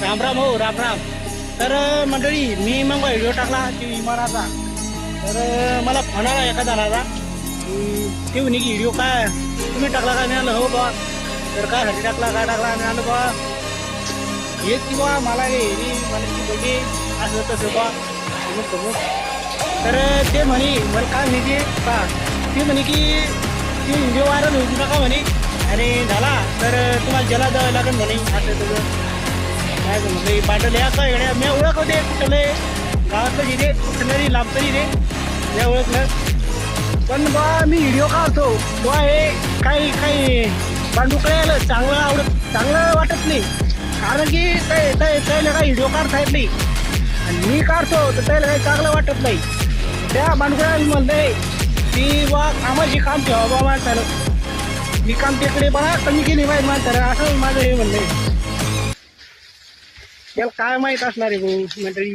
राम राम हो राम राम. तर मंडळी मी मग व्हिडिओ टाकला ती विमानाचा. तर मला फोन आला एका जणाचा ते म्हणे की व्हिडिओ काय तुम्ही टाकला का? मिळालं हो बा. तर काय हरी टाकला काय टाकला मिळालं बा हेच की बा मला हे मला की बघे असं तसं बा. तर ते म्हणे मला काय माहिती का ते म्हणे की ती व्हिडिओ व्हायरल होऊ नका म्हणे आणि झाला तर तुम्हाला जला द्यावं लागेल म्हणे असं तसं. काय म्हणलं पाठवले असं येण्या मी ओळखवते कुठलं गावातलं जिथे कुठलं तरी लांब तरी रे मी ओळखलं. पण बा मी व्हिडिओ काढतो बा हे काही काही पांडुकळ्याला चांगलं वाटत नाही. कारण की त्याला काही व्हिडिओ काढता येत नाही आणि मी काढतो तर त्याला काही चांगलं वाटत नाही. त्या पांडुकळ्याला म्हणलंय की बा कामाची काम ठेवा बा माणसानं मी काम तिकडे बघा कमी केली पाहिजे माणसानं असं माझं हे म्हणणं आहे. याला काय माहीत असणार आहे भाऊ मंडळी.